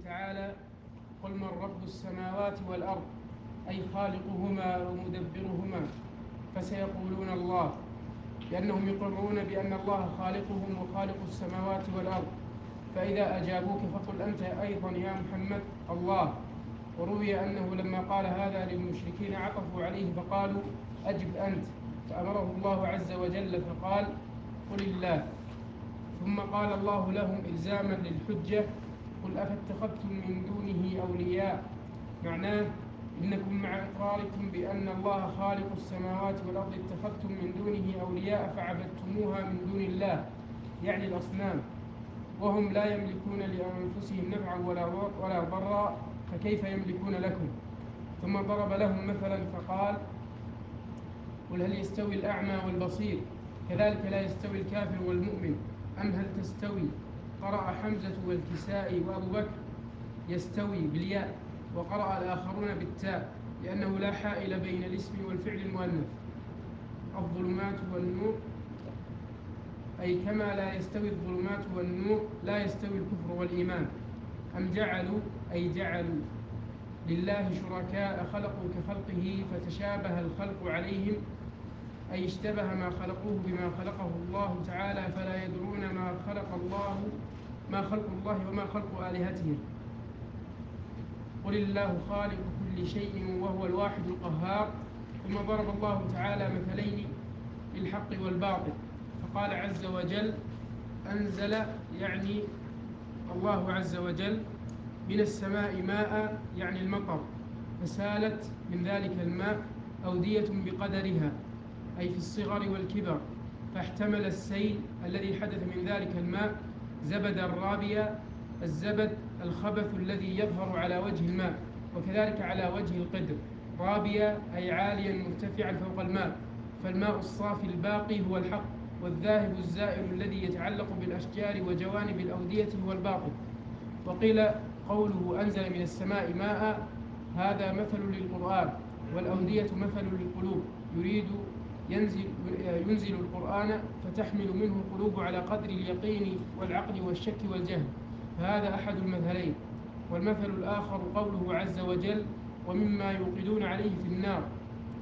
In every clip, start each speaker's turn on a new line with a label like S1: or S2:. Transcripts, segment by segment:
S1: تعالى: قل من رب السماوات والأرض، أي خالقهما ومدبرهما، فسيقولون الله، لأنهم يقرون بأن الله خالقهم وخالق السماوات والأرض. فإذا أجابوك فقل أنت أيضا يا محمد الله. وروي أنه لما قال هذا للمشركين عطفوا عليه فقالوا أجب أنت، فأمره الله عز وجل فقال قل الله. ثم قال الله لهم إلزاما للحجة: قل أفاتخذتم من دونه أولياء. معناه إنكم مع إقراركم بأن الله خالق السماوات والأرض اتخذتم من دونه أولياء فعبدتموها من دون الله، يعني الأصنام، وهم لا يملكون لأنفسهم نفعا ولا ضرا، فكيف يملكون لكم؟ ثم ضرب لهم مثلا فقال: قل هل يستوي الأعمى والبصير؟ كذلك لا يستوي الكافر والمؤمن، أم هل تستوي؟ قرأ حمزة والكسائي وأبو بكر يستوي بالياء، وقرأ الآخرون بالتاء، لأنه لا حائل بين الاسم والفعل المؤنث. الظلمات والنور، أي كما لا يستوي الظلمات والنور لا يستوي الكفر والإيمان. أم جعلوا، أي جعلوا لله شركاء خلقوا كخلقه فتشابه الخلق عليهم، أي اشتبه ما خلقوه بما خلقه الله تعالى، فلا يدرون ما خلق الله وما خلق آلهتهم. قل الله خالق كل شيء وهو الواحد القهار. ثم ضرب الله تعالى مثلين للحق والباطل، فقال عز وجل: أنزل، يعني الله عز وجل، من السماء ماء، يعني المطر، فسالت من ذلك الماء أودية بقدرها، أي في الصغر والكبر، فاحتمل السيل الذي حدث من ذلك الماء زبدا رابيا. الزبد الخبث الذي يظهر على وجه الماء، وكذلك على وجه القدر. رابيا أي عاليا مرتفعا فوق الماء، فالماء الصافي الباقي هو الحق، والذاهب الزائل الذي يتعلق بالأشجار وجوانب الأودية هو الباطل. وقيل قوله أنزل من السماء ماء هذا مثل للقرآن، والأودية مثل للقلوب، يريد ينزل القرآن فتحمل منه القلوب على قدر اليقين والعقل والشك والجهل، فهذا أحد المثلين. والمثل الآخر قوله عز وجل: ومما يوقدون عليه في النار.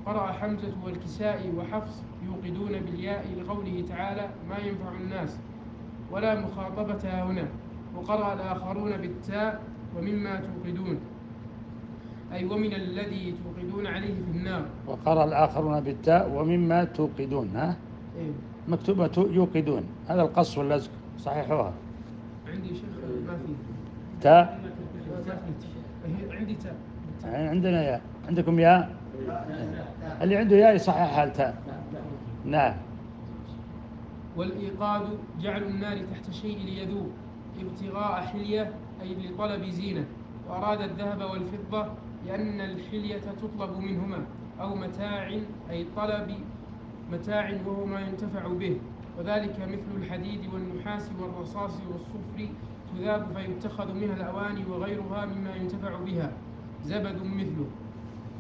S1: قرأ حمزة والكسائي وحفص يوقدون بالياء لقوله تعالى: ما ينفع الناس، ولا مخاطبة هنا. وقرأ الآخرون بالتاء: ومما توقدون، أي ومن الذي توقدون عليه في النار.
S2: وقرأ الآخرون بالتاء: ومما توقدون. ها
S1: إيه؟
S2: مكتوبة يوقدون، هذا القص واللزق، صحيحوها.
S1: عندي شيخ ما في
S2: تاء،
S1: عندي تاء.
S2: عندنا ياء، عندكم ياء؟ اللي عنده ياء يصححها التاء. نعم.
S1: والإيقاد جعل النار تحت شيء ليذوب، ابتغاء حلية، أي لطلب زينة، وأراد الذهب والفضة لأن الحلية تطلب منهما، أو متاع، أي طلب متاع وهو ما ينتفع به، وذلك مثل الحديد والنحاس والرصاص والصفر، تذاب فيتخذ منها الأواني وغيرها مما ينتفع بها، زبد مثله.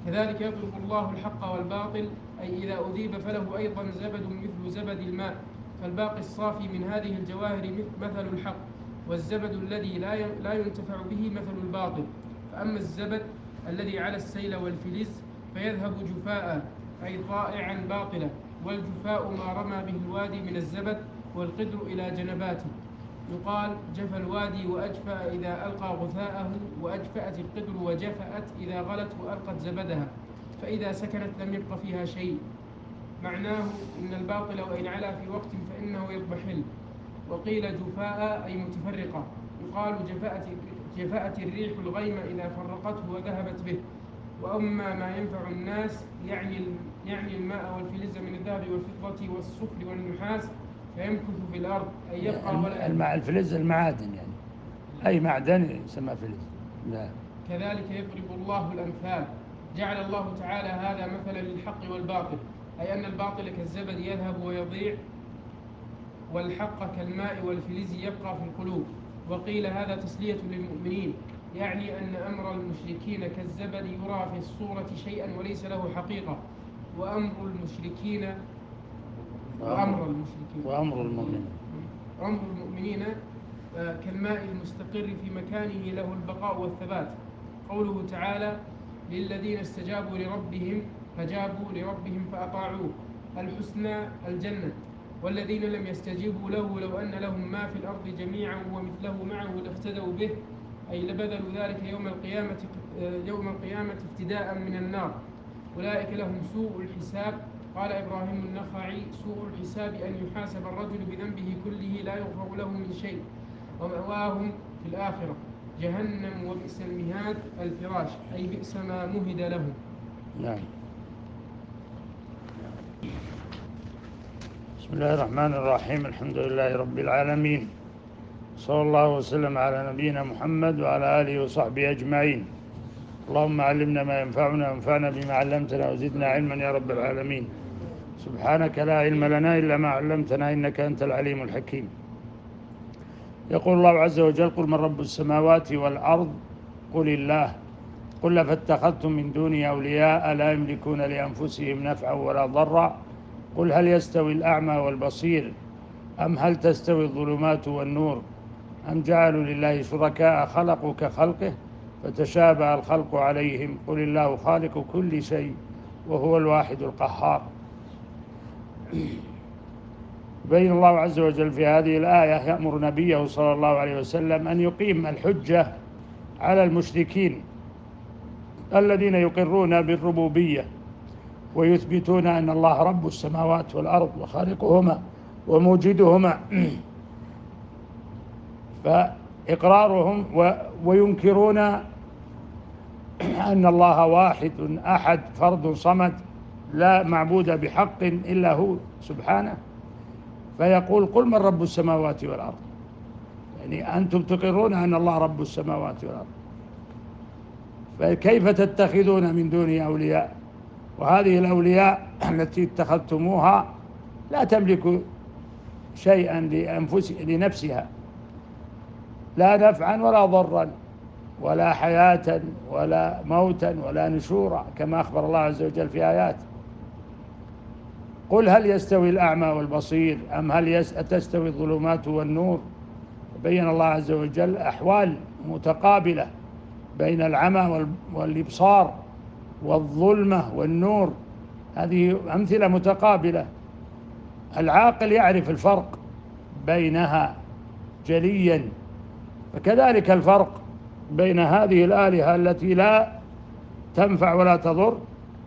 S1: كذلك يضرب الله الحق والباطل، أي إذا أذيب فله أيضا زبد مثل زبد الماء، فالباقي الصافي من هذه الجواهر مثل الحق، والزبد الذي لا ينتفع به مثل الباطل. فأما الزبد الذي على السيل والفلز فيذهب جفاء، أي ضائعا باطلا، والجفاء ما رمى به الوادي من الزبد، والقدر إلى جنباته. يقال جفى الوادي وأجفأ إذا ألقى غثاءه، وأجفأت القدر وجفأت إذا غلت وألقت زبدها، فإذا سكنت لم يبق فيها شيء. معناه إن الباطل وإن علا في وقت فإنه يضمحل. وقيل جفاء أي متفرقة، يقال جفأت الريح الغيم إذا فرقته وذهبت به. وأما ما ينفع الناس يعني الماء والفلز من الذهب والفضة والصفر والنحاس، فيمكث في الأرض، أي يبقى ولا
S2: الفلز المعادن، يعني أي معدن يسمى فلز. لا.
S1: كذلك يضرب الله الأمثال. جعل الله تعالى هذا مثلا للحق والباطل، أي أن الباطل كالزبد يذهب ويضيع، والحق كالماء والفلز يبقى في القلوب. وقيل هذا تسلية للمؤمنين، يعني أن أمر المشركين كالزبد يرى في الصورة شيئا وليس له حقيقة، وأمر المؤمنين كالماء المستقر في مكانه له البقاء والثبات. قوله تعالى: للذين استجابوا لربهم فجابوا لربهم فأطاعوه، الحسنى الجنة. والذين لم يستجيبوا له لو أن لهم ما في الأرض جميعا ومثله معه لافتدوا به، أي لبذلوا ذلك يوم القيامة افتداء من النار، أولئك لهم سوء الحساب. قال إبراهيم النخعي: سوء الحساب أن يحاسب الرجل بذنبه كله لا يغفر له من شيء، ومأواهم في الآخرة جهنم وبئس المهاد الفراش، أي بئس ما مهد لهم.
S2: نعم. بسم الله الرحمن الرحيم. الحمد لله رب العالمين، صلى الله وسلم على نبينا محمد وعلى آله وصحبه أجمعين. اللهم علمنا ما ينفعنا وانفعنا بما علمتنا وزدنا علما يا رب العالمين. سبحانك لا علم لنا إلا ما علمتنا إنك أنت العليم الحكيم. يقول الله عز وجل: قل من رب السماوات والأرض قل الله، قل فاتخذتم من دوني أولياء لا يملكون لأنفسهم نفعا ولا ضرا، قل هل يستوي الأعمى والبصير أم هل تستوي الظلمات والنور أم جعلوا لله شركاء خلقوا كخلقه فتشابه الخلق عليهم، قل الله خالق كل شيء وهو الواحد القهار. بين الله عز وجل في هذه الآية يأمر نبيه صلى الله عليه وسلم أن يقيم الحجة على المشركين الذين يقرون بالربوبية ويثبتون أن الله رب السماوات والأرض وخالقهما وموجدهما، فإقرارهم وينكرون أن الله واحد أحد فرد صمد لا معبود بحق إلا هو سبحانه، فيقول: قل من رب السماوات والأرض، يعني أنتم تقرون أن الله رب السماوات والأرض، فكيف تتخذون من دونه أولياء؟ وهذه الأولياء التي اتخذتموها لا تملك شيئا لنفسها، لا نفعا ولا ضرا ولا حياة ولا موتا ولا نشورا، كما أخبر الله عز وجل في آيات. قل هل يستوي الأعمى والبصير أم هل تستوي الظلمات والنور؟ بين الله عز وجل أحوال متقابلة بين العمى والإبصار والظلمة والنور، هذه أمثلة متقابلة، العاقل يعرف الفرق بينها جليا. فكذلك الفرق بين هذه الآلهة التي لا تنفع ولا تضر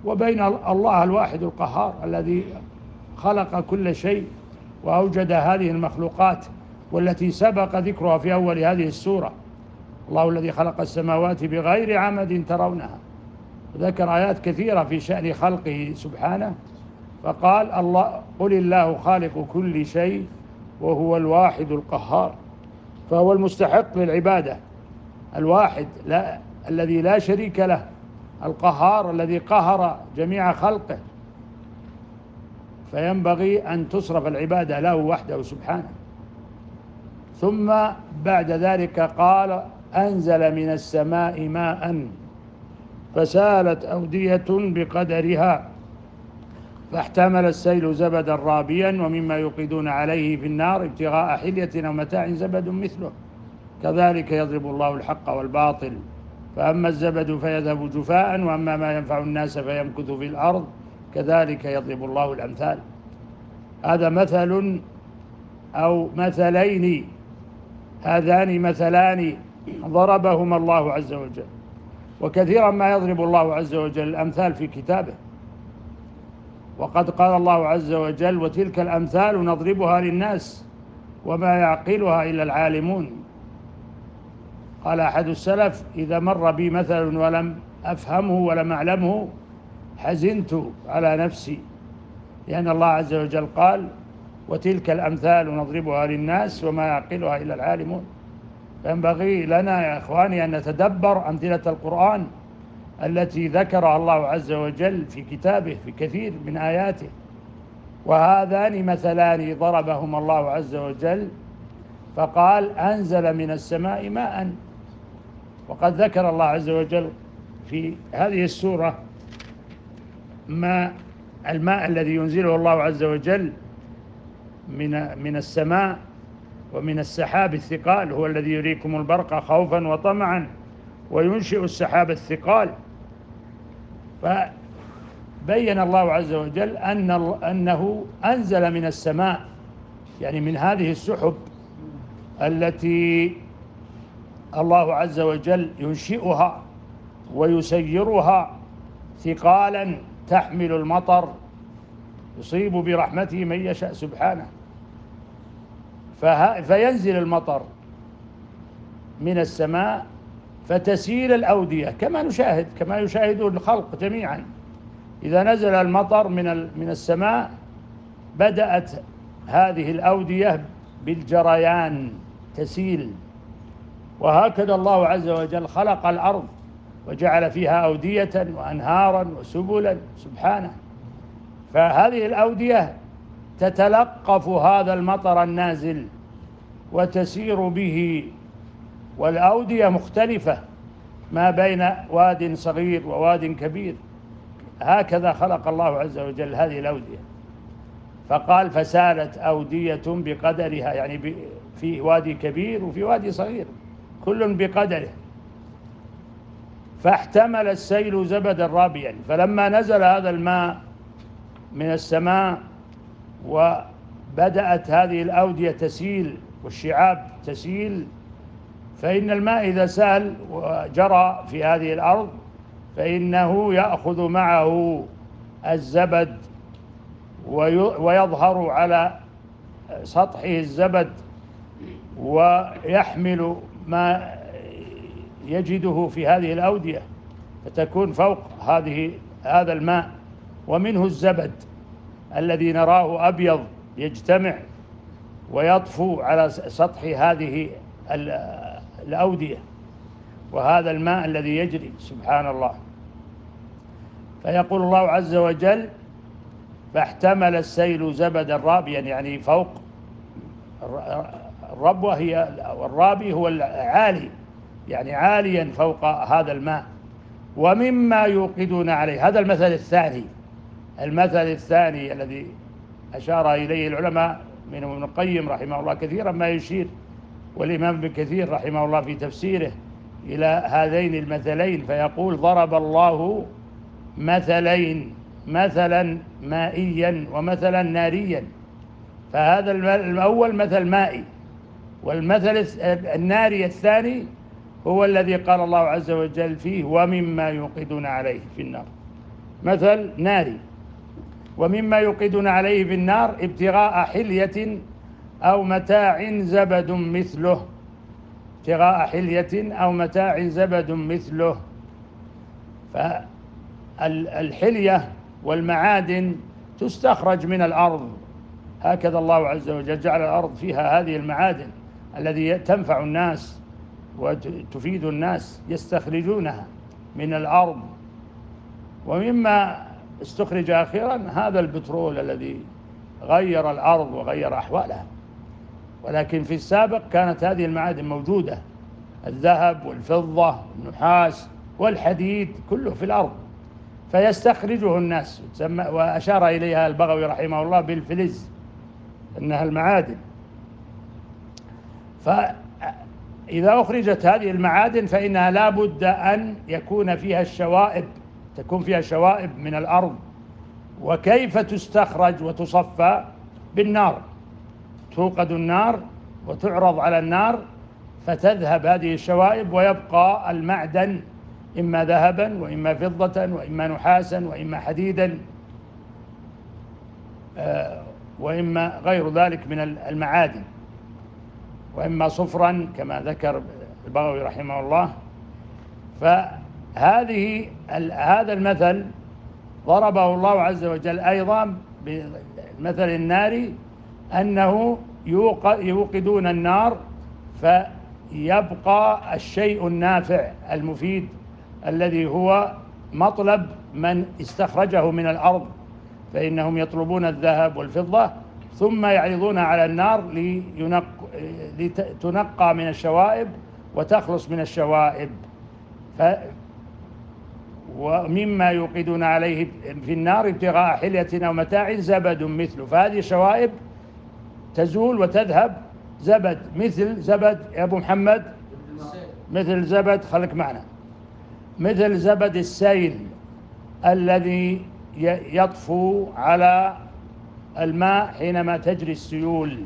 S2: وبين الله الواحد القهار الذي خلق كل شيء وأوجد هذه المخلوقات والتي سبق ذكرها في أول هذه السورة: الله الذي خلق السماوات بغير عمد ترونها. ذكر آيات كثيرة في شأن خلقه سبحانه، فقال: قل الله خالق كل شيء وهو الواحد القهار، فهو المستحق للعبادة، الواحد الذي لا شريك له، القهار الذي قهر جميع خلقه، فينبغي أن تصرف العبادة له وحده سبحانه. ثم بعد ذلك قال: أنزل من السماء ماء فسالت أودية بقدرها فاحتمل السيل زبدا رابيا ومما يوقدون عليه في النار ابتغاء حلية أو متاع زبد مثله كذلك يضرب الله الحق والباطل، فأما الزبد فيذهب جفاء وأما ما ينفع الناس فيمكث في الأرض كذلك يضرب الله الأمثال. هذا مثل أو مثلين، هذان مثلان ضربهما الله عز وجل، وكثيرا ما يضرب الله عز وجل الأمثال في كتابه، وقد قال الله عز وجل: وتلك الأمثال نضربها للناس وما يعقلها إلا العالمون. قال أحد السلف: إذا مر بي مثل ولم أفهمه ولم أعلمه حزنت على نفسي، لأن الله عز وجل قال: وتلك الأمثال نضربها للناس وما يعقلها إلا العالمون. فينبغي لنا يا إخواني أن نتدبر أمثلة القرآن التي ذكرها الله عز وجل في كتابه في كثير من آياته. وهذان مثلان ضربهما الله عز وجل، فقال: أنزل من السماء ماء. وقد ذكر الله عز وجل في هذه السورة الماء الذي ينزله الله عز وجل من السماء ومن السحاب الثقال، هو الذي يريكم البرق خوفا وطمعا وينشئ السحاب الثقال. فبين الله عز وجل أنه أنزل من السماء، يعني من هذه السحب التي الله عز وجل ينشئها ويسيرها ثقالا تحمل المطر يصيب برحمته من يشاء سبحانه. فينزل المطر من السماء فتسيل الأودية كما يشاهد الخلق جميعا. إذا نزل المطر من السماء بدأت هذه الأودية بالجريان تسيل. وهكذا الله عز وجل خلق الأرض وجعل فيها أودية وأنهارا وسبلا سبحانه. فهذه الأودية تتلقف هذا المطر النازل وتسير به، والأودية مختلفة ما بين واد صغير وواد كبير. هكذا خلق الله عز وجل هذه الأودية، فقال فسالت أودية بقدرها، يعني في وادي كبير وفي وادي صغير كل بقدره. فاحتمل السيل زبدا رابيا، فلما نزل هذا الماء من السماء وبدأت هذه الأودية تسيل والشعاب تسيل، فإن الماء إذا سال وجرى في هذه الأرض فإنه يأخذ معه الزبد ويظهر على سطحه الزبد ويحمل ما يجده في هذه الأودية، فتكون فوق هذا الماء. ومنه الزبد الذي نراه أبيض يجتمع ويطفو على سطح هذه الأودية، وهذا الماء الذي يجري سبحان الله. فيقول الله عز وجل فاحتمل السيل زبدا رابيا، يعني فوق الربوة هي والرابي هو العالي، يعني عاليا فوق هذا الماء. ومما يوقدون عليه، هذا المثل الثاني الذي أشار إليه العلماء منهم ابن القيم رحمه الله كثيرا ما يشير، والإمام ابن كثير رحمه الله في تفسيره إلى هذين المثلين، فيقول ضرب الله مثلين، مثلا مائيا ومثلا ناريا. فهذا الأول مثل مائي، والمثل الناري الثاني هو الذي قال الله عز وجل فيه ومما يوقدون عليه في النار. مثل ناري، ومما يوقدون عليه في النار ابتغاء حلية أو متاع زبد مثله، ابتغاء حلية أو متاع زبد مثله. فالحلية والمعادن تستخرج من الأرض، هكذا الله عز وجل جعل الأرض فيها هذه المعادن التي تنفع الناس وتفيد الناس، يستخرجونها من الأرض. ومما استخرج أخيرا هذا البترول الذي غير الأرض وغير أحوالها، ولكن في السابق كانت هذه المعادن موجودة، الذهب والفضة والنحاس والحديد كله في الأرض، فيستخرجه الناس، وأشار إليها البغوي رحمه الله بالفلز إنها المعادن. فإذا أخرجت هذه المعادن فإنها لا بد أن يكون فيها الشوائب، تكون فيها شوائب من الأرض. وكيف تستخرج وتصفى؟ بالنار، توقد النار وتعرض على النار فتذهب هذه الشوائب ويبقى المعدن إما ذهبا وإما فضة وإما نحاسا وإما حديدا وإما غير ذلك من المعادن، وإما صفرا كما ذكر البغوي رحمه الله. هذا المثل ضربه الله عز وجل أيضا بمثل النار، أنه يوقدون النار فيبقى الشيء النافع المفيد الذي هو مطلب من استخرجه من الأرض، فإنهم يطلبون الذهب والفضة ثم يعرضونها على النار لتنقى من الشوائب وتخلص من الشوائب. ومما يوقدون عليه في النار ابتغاء حلية أو متاع زبد مثله، فهذه الشوائب تزول وتذهب زبد مثل زبد يا أبو محمد، مثل زبد، خليك معنا، مثل زبد السيل الذي يطفو على الماء حينما تجري السيول.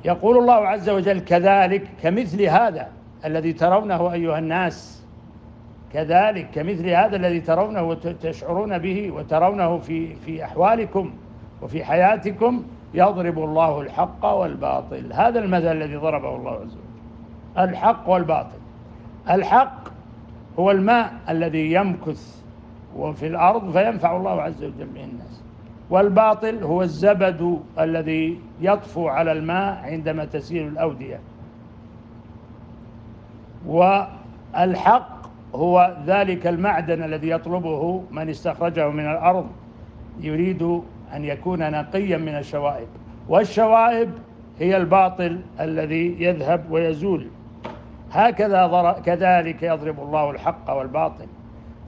S2: يقول الله عز وجل كذلك كمثل هذا الذي ترونه أيها الناس، كذلك كمثل هذا الذي ترونه وتشعرون به وترونه في أحوالكم وفي حياتكم يضرب الله الحق والباطل. هذا المثل الذي ضربه الله عز وجل، الحق والباطل. الحق هو الماء الذي يمكث وفي الأرض فينفع الله عز وجل به الناس، والباطل هو الزبد الذي يطفو على الماء عندما تسيل الأودية. والحق هو ذلك المعدن الذي يطلبه من استخرجه من الأرض يريد أن يكون نقيا من الشوائب، والشوائب هي الباطل الذي يذهب ويزول. هكذا كذلك يضرب الله الحق والباطل.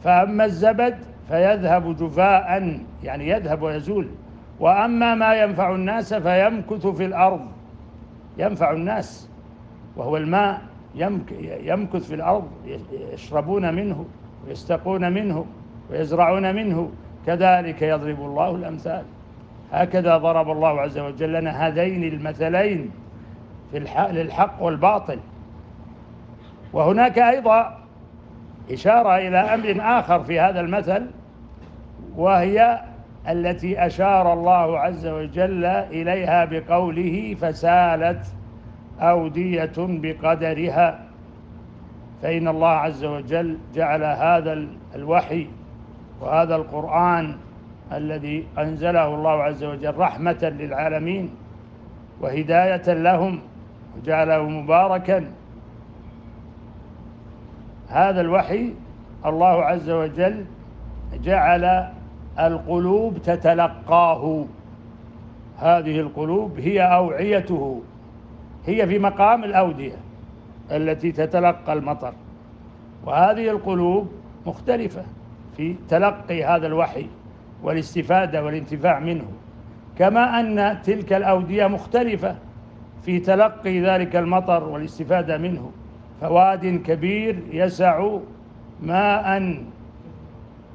S2: فأما الزبد فيذهب جفاء، يعني يذهب ويزول، وأما ما ينفع الناس فيمكث في الأرض، ينفع الناس وهو الماء يمكث في الأرض، يشربون منه ويستقون منه ويزرعون منه. كذلك يضرب الله الأمثال. هكذا ضرب الله عز وجل لنا هذين المثلين للحق والباطل. وهناك أيضا إشارة إلى أمر آخر في هذا المثل، وهي التي أشار الله عز وجل إليها بقوله فسالت أودية بقدرها. فإن الله عز وجل جعل هذا الوحي وهذا القرآن الذي أنزله الله عز وجل رحمة للعالمين وهداية لهم، وجعله مباركا. هذا الوحي الله عز وجل جعل القلوب تتلقاه، هذه القلوب هي أوعيته، هي في مقام الأودية التي تتلقى المطر، وهذه القلوب مختلفة في تلقي هذا الوحي والاستفادة والانتفاع منه، كما أن تلك الأودية مختلفة في تلقي ذلك المطر والاستفادة منه. فواد كبير يسع ماء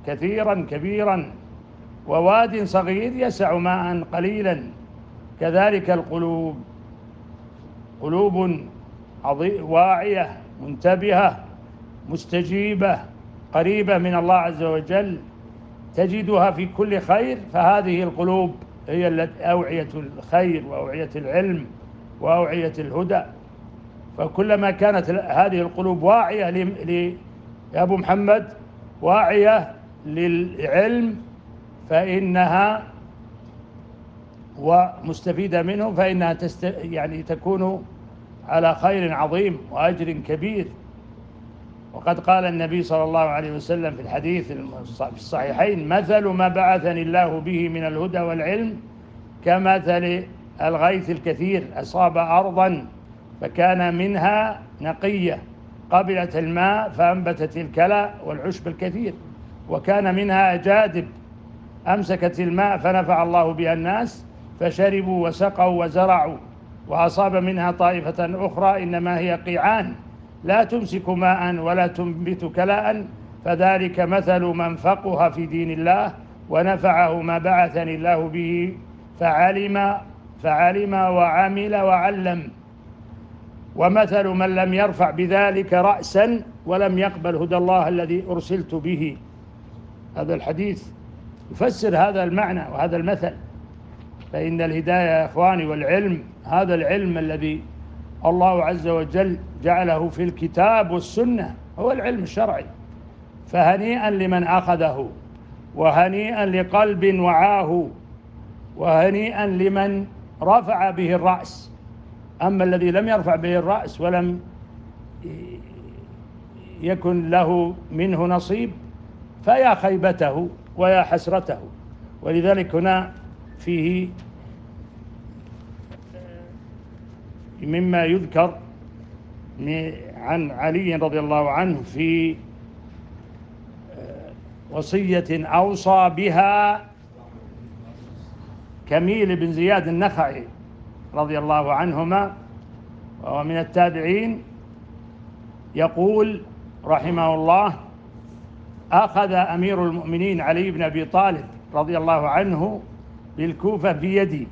S2: كثيرا كبيرا، وواد صغير يسع ماء قليلا. كذلك القلوب، قلوب واعية منتبهة مستجيبة قريبة من الله عز وجل تجدها في كل خير، فهذه القلوب هي أوعية الخير وأوعية العلم وأوعية الهدى. فكلما كانت هذه القلوب واعية يا أبو محمد، واعية للعلم فإنها ومستفيدة منه، فإنها يعني تكون على خير عظيم وأجر كبير. وقد قال النبي صلى الله عليه وسلم في الحديث في الصحيحين: مثل ما بعثني الله به من الهدى والعلم كمثل الغيث الكثير أصاب أرضا فكان منها نقية قبلت الماء فأنبتت الكلى والعشب الكثير، وكان منها أجادب أمسكت الماء فنفع الله بها الناس فشربوا وسقوا وزرعوا، وأصاب منها طائفة أخرى إنما هي قيعان لا تمسك ماء ولا تنبت كلاء، فذلك مثل من فقه في دين الله ونفعه ما بعثني الله به فعلم وعمل وعلم، ومثل من لم يرفع بذلك رأسا ولم يقبل هدى الله الذي أرسلت به. هذا الحديث يفسر هذا المعنى وهذا المثل. فإن الهداية يا إخواني والعلم، هذا العلم الذي الله عز وجل جعله في الكتاب والسنة هو العلم الشرعي، فهنيئا لمن أخذه، وهنيئا لقلب وعاه، وهنيئا لمن رفع به الرأس. أما الذي لم يرفع به الرأس ولم يكن له منه نصيب فيا خيبته ويا حسرته. ولذلك هنا فيه مما يذكر عن علي رضي الله عنه في وصية أوصى بها كميل بن زياد النخعي رضي الله عنهما وهو من التابعين يقول رحمه الله: أخذ أمير المؤمنين علي بن أبي طالب رضي الله عنه بالكوفة بيدي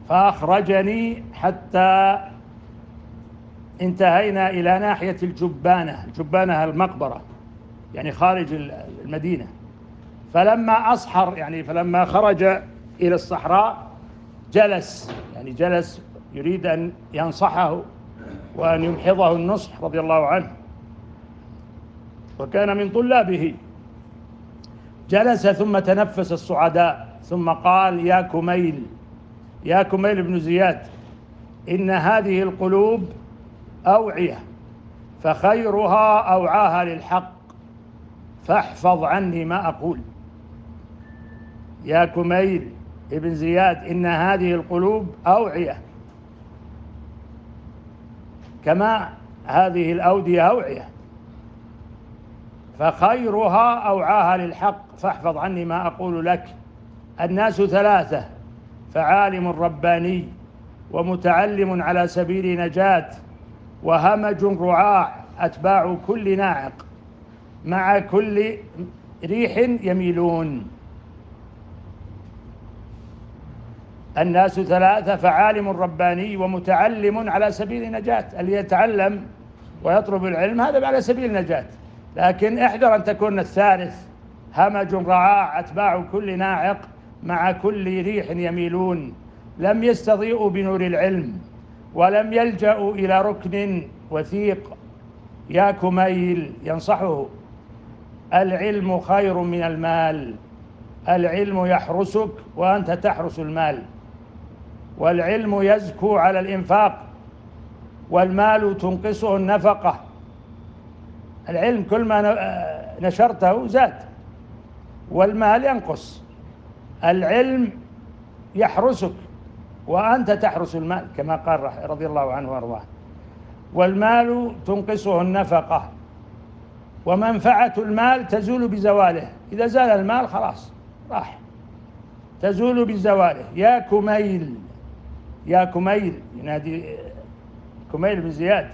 S2: فأخرجني حتى انتهينا إلى ناحية الجبانة المقبرة، يعني خارج المدينة. فلما أصحر، يعني فلما خرج إلى الصحراء جلس يريد أن ينصحه وأن يمحضه النصح رضي الله عنه، وكان من طلابه. جلس ثم تنفس الصعداء ثم قال: يا كميل بن زياد، إن هذه القلوب أوعية، فخيرها أوعاها للحق، فاحفظ عني ما أقول. يا كميل ابن زياد، إن هذه القلوب أوعية، كما هذه الأودية أوعية، فخيرها أوعاها للحق، فاحفظ عني ما أقول لك. الناس ثلاثة: فعالم رباني، ومتعلم على سبيل نجاة، وهمج رعاع أتباع كل ناعق، مع كل ريح يميلون. الناس ثلاثة: فعالم رباني، ومتعلم على سبيل نجاة. اللي يتعلم ويطلب العلم هذا على سبيل نجاة، لكن احذر أن تكون الثالث: همج رعاع أتباع كل ناعق، مع كل ريح يميلون. لم يستضيئوا بنور العلم، ولم يلجأوا إلى ركن وثيق. يا كميل ينصحه: العلم خير من المال، العلم يحرسك وأنت تحرس المال، والعلم يزكو على الإنفاق، والمال تنقصه النفقة. العلم كل ما نشرته زاد، والمال ينقص. العلم يحرسك وأنت تحرس المال، كما قال رضي الله عنه وارضاه. والمال تنقصه النفقة، ومنفعة المال تزول بزواله. إذا زال المال خلاص راح، تزول بزواله. يا كميل ينادي كميل بن زياد: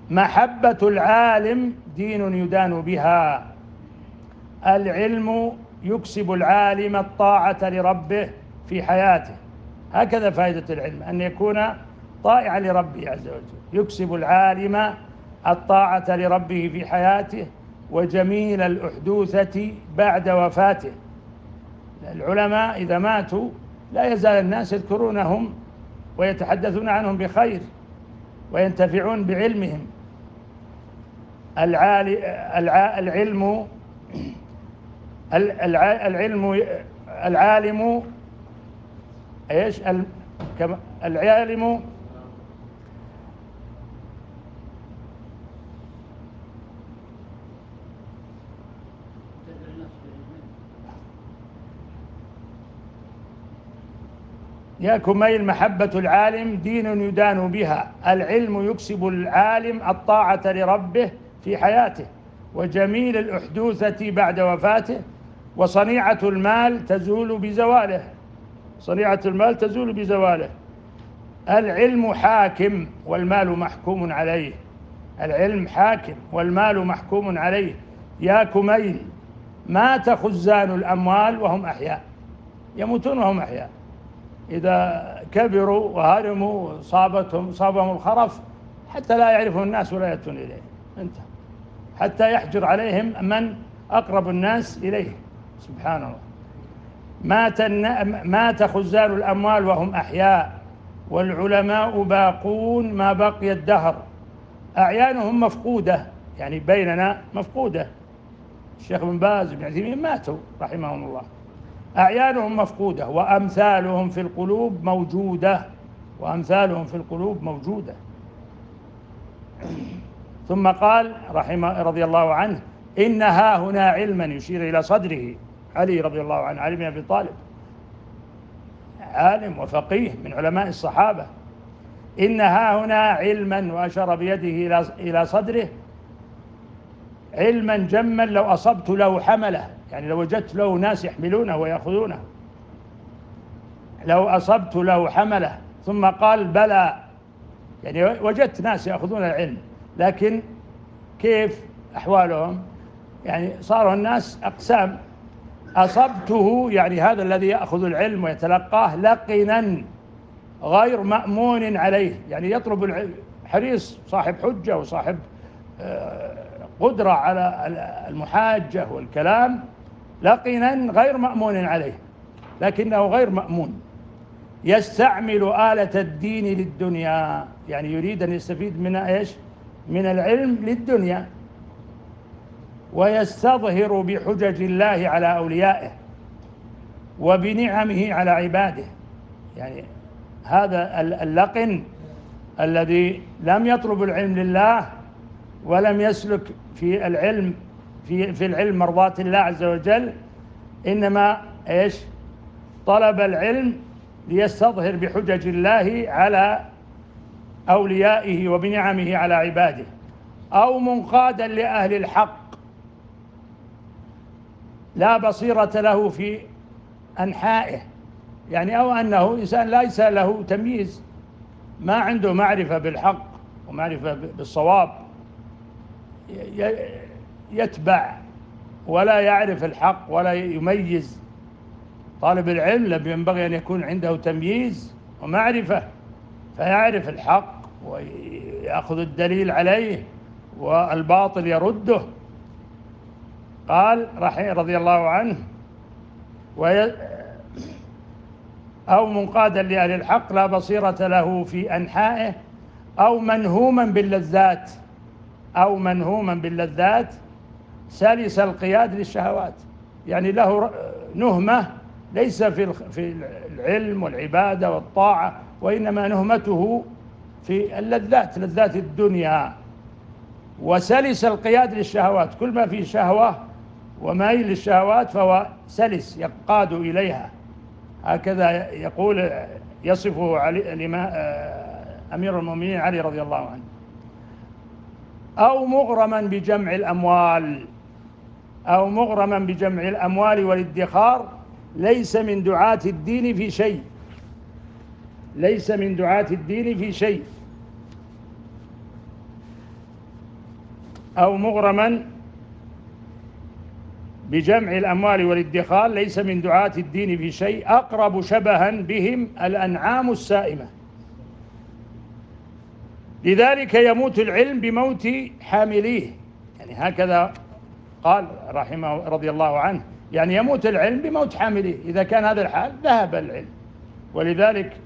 S2: محبة العالم دين يدان بها. العلم يكسب العالم الطاعة لربه في حياته. هكذا فائدة العلم، أن يكون طائعا لربه عز وجل. يكسب العالم الطاعة لربه في حياته، وجميل الأحدوثة بعد وفاته. العلماء إذا ماتوا لا يزال الناس يذكرونهم ويتحدثون عنهم بخير وينتفعون بعلمهم. العالم ايش؟ العالم يا كميل: محبة العالم دين يدان بها. العلم يكسب العالم الطاعة لربه في حياته، وجميل الأحدوثة بعد وفاته، وصنيعة المال تزول بزواله. صنيعة المال تزول بزواله. العلم حاكم والمال محكوم عليه. العلم حاكم والمال محكوم عليه. يا كميل: مات خزان الأموال وهم أحياء. يموتون وهم أحياء، إذا كبروا وهرموا صابهم الخرف حتى لا يعرفه الناس ولا يأتون إليه، انتهى، حتى يحجر عليهم من أقرب الناس إليه. سبحان الله. مات خزان الأموال وهم أحياء، والعلماء باقون ما بقي الدهر. أعيانهم مفقودة، يعني بيننا مفقودة. الشيخ بن باز بن عثيمين ماتوا رحمهم الله. أعيانهم مفقودة، وأمثالهم في القلوب موجودة. ثم قال رضي الله عنه: إن ها هنا علما، يشير إلى صدره علي رضي الله عنه، علي بن أبي طالب، عالم وفقيه من علماء الصحابة. إن ها هنا علما، وأشار بيده إلى صدره، علما جما لو أصبت له حمله، يعني لو وجدت له ناس يحملونه ويأخذونه، لو أصبت له حمله ثم قال بلى. يعني وجدت ناس يأخذون العلم، لكن كيف أحوالهم؟ يعني صاروا الناس أقسام. أصبته، يعني هذا الذي يأخذ العلم ويتلقاه، لقنا غير مأمون عليه، يعني يطلب العلم حريص، صاحب حجة وصاحب قدرة على المحاجة والكلام، لقنا غير مأمون عليه، لكنه غير مأمون. يستعمل آلة الدين للدنيا، يعني يريد أن يستفيد من إيش؟ من العلم للدنيا. ويستظهر بحجج الله على أوليائه وبنعمه على عباده. يعني هذا اللقن الذي لم يطلب العلم لله ولم يسلك في العلم في العلم مرضاة الله عز وجل، إنما إيش؟ طلب العلم ليستظهر بحجج الله على أوليائه وبنعمه على عباده، أو منقادا لأهل الحق لا بصيرة له في أنحائه، يعني أو أنه إنسان ليس له تمييز، ما عنده معرفة بالحق ومعرفة بالصواب، يتبع ولا يعرف الحق ولا يميز. طالب العلم ينبغي أن يكون عنده تمييز ومعرفة، فيعرف الحق ويأخذ الدليل عليه والباطل يرده. قال رضي الله عنه أو منقادا لأهل الحق لا بصيرة له في أنحائه، أو منهوما باللذات، أو منهوما باللذات سلس القياد للشهوات، يعني له نهمة ليس في العلم والعبادة والطاعة، وإنما نهمته في اللذات، لذات الدنيا. وسلس القياد للشهوات، كل ما فيه شهوة ومايل للشهوات فهو سلس يقاد إليها. هكذا يقول يصفه أمير المؤمنين علي رضي الله عنه. أو مغرما بجمع الأموال، أو مغرما بجمع الأموال والادخار، ليس من دعاة الدين في شيء، ليس من دعاة الدين في شيء. أو مغرما بجمع الأموال والادخار ليس من دعاة الدين في شيء، أقرب شبها بهم الأنعام السائمة. لذلك يموت العلم بموت حامليه، يعني هكذا قال رحمه رضي الله عنه، يعني يموت العلم بموت حامليه. إذا كان هذا الحال ذهب العلم. ولذلك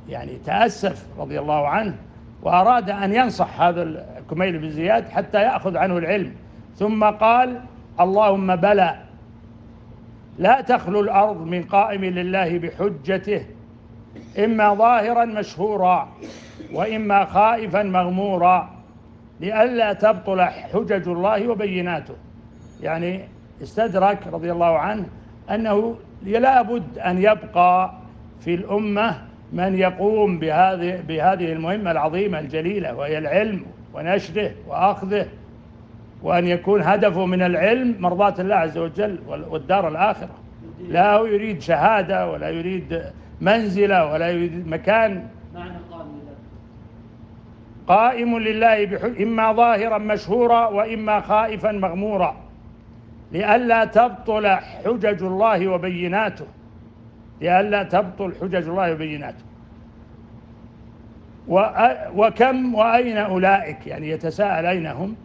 S2: يعني تأسف رضي الله عنه وأراد أن ينصح هذا كميل بن زياد حتى يأخذ عنه العلم، ثم قال اللهم بلى، لا تخلو الأرض من قائم لله بحجته، إما ظاهرا مشهورا وإما خائفا مغمورا، لئلا تبطل حجج الله وبيناته. يعني استدرك رضي الله عنه أنه لا بد أن يبقى في الأمة من يقوم بهذه المهمة العظيمة الجليلة، وهي العلم ونشره وأخذه، وأن يكون هدفه من العلم مرضاة الله عز وجل والدار الآخرة. لا هو يريد شهادة ولا يريد منزلة ولا يريد مكان. قائم لله إما ظاهرا مشهورا وإما خائفا مغمورا، لئلا تبطل حجج الله وبيناته، لئلا تبطل حجج الله وبيناته. وكم وأين أولئك، يعني يتساءل أين هم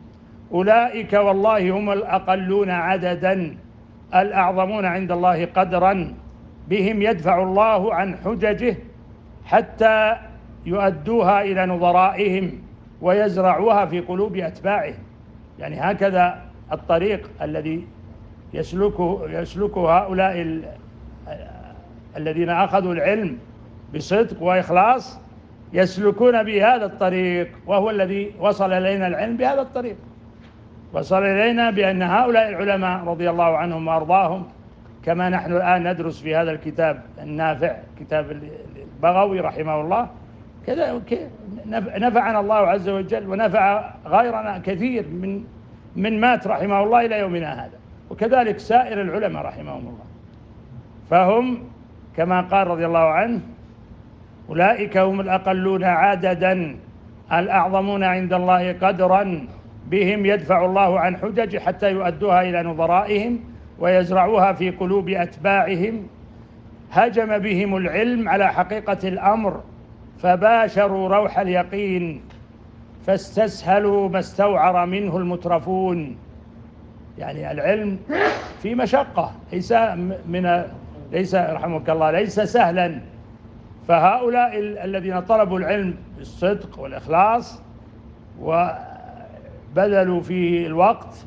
S2: أولئك؟ والله هم الأقلون عددا الأعظمون عند الله قدرا، بهم يدفع الله عن حججه حتى يؤدوها إلى نظرائهم ويزرعوها في قلوب أتباعه. يعني هكذا الطريق الذي يسلكه هؤلاء الذين أخذوا العلم بصدق وإخلاص، يسلكون بهذا الطريق، وهو الذي وصل إلينا العلم بهذا الطريق. وصل إلينا بأن هؤلاء العلماء رضي الله عنهم وأرضاهم، كما نحن الآن ندرس في هذا الكتاب النافع، كتاب البغوي رحمه الله، كذا نفعنا الله عز وجل ونفع غيرنا كثير من مات رحمه الله إلى يومنا هذا، وكذلك سائر العلماء رحمهم الله. فهم كما قال رضي الله عنه: أولئك هم الأقلون عددا الأعظمون عند الله قدرا بهم يدفع الله عن حجج حتى يؤدوها إلى نظرائهم ويزرعوها في قلوب أتباعهم. هجم بهم العلم على حقيقة الأمر فباشروا روح اليقين فاستسهلوا ما استوعر منه المترفون. يعني العلم في مشقة، ليس رحمك الله ليس سهلا. فهؤلاء الذين طلبوا العلم بالصدق والإخلاص وبذلوا فيه الوقت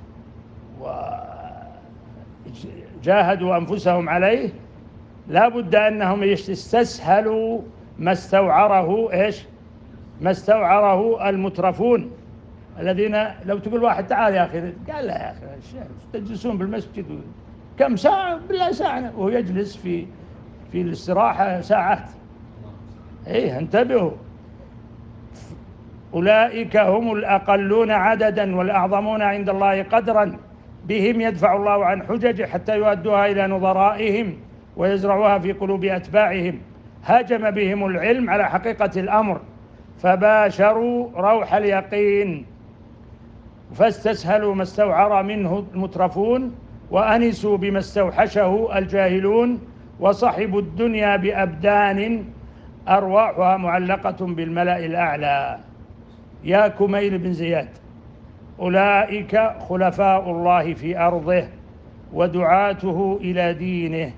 S2: وجاهدوا أنفسهم عليه، لا بد أنهم يستسهلوا ما استوعره المترفون الذين لو تقول واحد: تعال يا أخي، قال: لا يا أخي تجلسون بالمسجد كم ساعة؟ بالله ساعة، وهو يجلس في الاستراحة ساعات. انتبهوا. أولئك هم الأقلون عددا والأعظمون عند الله قدرا بهم يدفع الله عن حجج حتى يؤدوها إلى نظرائهم ويزرعوها في قلوب أتباعهم. هجم بهم العلم على حقيقة الأمر فباشروا روح اليقين فاستسهلوا ما استوعر منه المترفون وأنسوا بما استوحشه الجاهلون وصحبوا الدنيا بأبدان أرواحها معلقة بالملأ الأعلى. يا كميل بن زياد، أولئك خلفاء الله في أرضه ودعاته إلى دينه.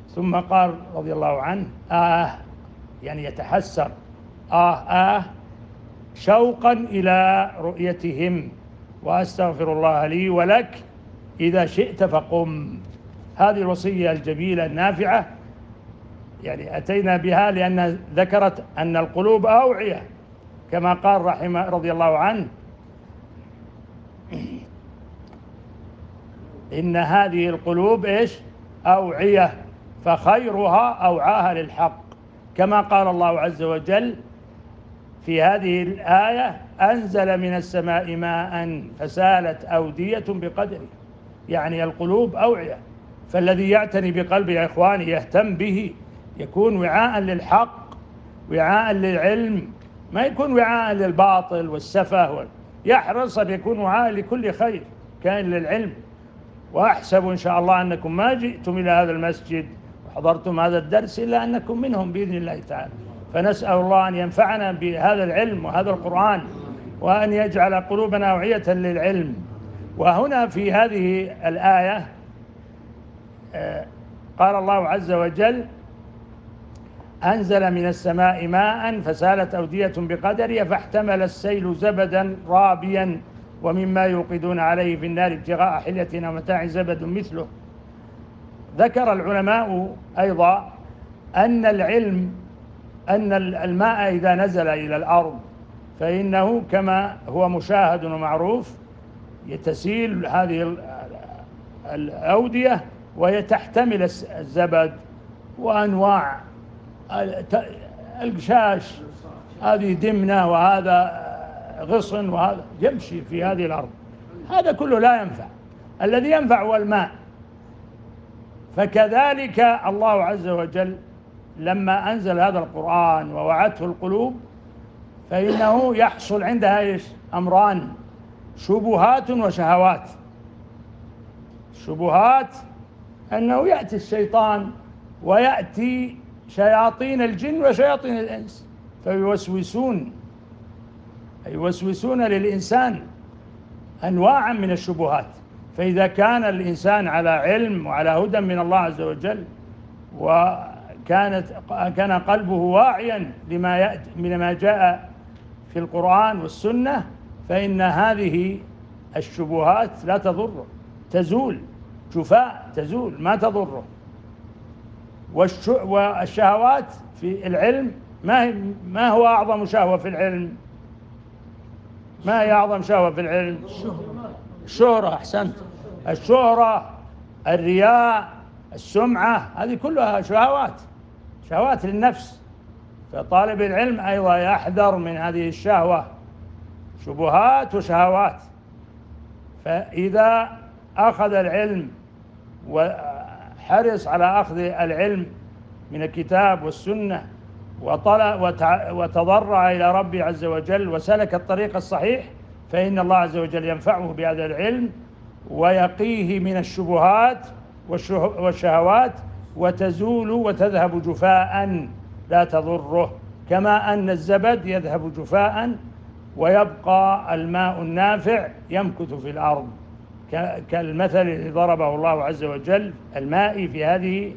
S2: ثم قال رضي الله عنه: يعني يتحسر، شوقا إلى رؤيتهم، وأستغفر الله لي ولك، إذا شئت فقم. هذه الوصية الجميلة النافعة يعني أتينا بها لأن ذكرت أن القلوب أوعية، كما قال رضي الله عنه: إن هذه القلوب أوعية فخيرها أوعاها للحق. كما قال الله عز وجل في هذه الآية: أنزل من السماء ماء فسالت أودية بقدره. يعني القلوب أوعية، فالذي يعتني بقلبه يا إخواني يهتم به يكون وعاء للحق، وعاء للعلم، ما يكون وعاء للباطل والسفه. يحرص أن يكون وعاء لكل خير كائن للعلم. وأحسب إن شاء الله أنكم ما جئتم إلى هذا المسجد وحضرتم هذا الدرس إلا أنكم منهم بإذن الله تعالى. فنسأل الله أن ينفعنا بهذا العلم وهذا القرآن، وأن يجعل قلوبنا أوعية للعلم. وهنا في هذه الآية قال الله عز وجل: أنزل من السماء ماء فسالت أودية بقدرها فاحتمل السيل زبدا رابيا ومما يوقدون عليه في النار ابتغاء حلية ومتاع زبد مثله. ذكر العلماء أيضا أن الماء إذا نزل إلى الأرض فإنه كما هو مشاهد ومعروف يتسيل هذه الأودية ويتحتمل الزبد وأنواع القشاش، هذه دمنة وهذا غصن وهذا يمشي في هذه الأرض. هذا كله لا ينفع، الذي ينفع هو الماء. فكذلك الله عز وجل لما أنزل هذا القرآن ووعته القلوب فإنه يحصل عندها أمران: شبهات وشهوات. شبهات أنه يأتي الشيطان ويأتي شياطين الجن وشياطين الإنس فيوسوسون للإنسان أنواعا من الشبهات. فإذا كان الإنسان على علم وعلى هدى من الله عز وجل وكان قلبه واعيا لما جاء في القرآن والسنة فإن هذه الشبهات لا تضره، تزول، جفاء تزول ما تضره. والشهوات في العلم ما هو أعظم شهوة في العلم؟ ما هي أعظم شهوة في العلم؟ الشهرة. أحسنت. الشهرة، الرياء، السمعة، هذه كلها شهوات للنفس. فطالب العلم أيضا يحذر من هذه الشهوة، شبهات وشهوات. فإذا أخذ العلم حرص على أخذ العلم من الكتاب والسنة وتضرع إلى ربه عز وجل وسلك الطريق الصحيح، فإن الله عز وجل ينفعه بهذا العلم ويقيه من الشبهات والشهوات، وتزول وتذهب جفاء لا تضره، كما أن الزبد يذهب جفاء ويبقى الماء النافع يمكث في الأرض، كالمثل الذي ضربه الله عز وجل المائي في هذه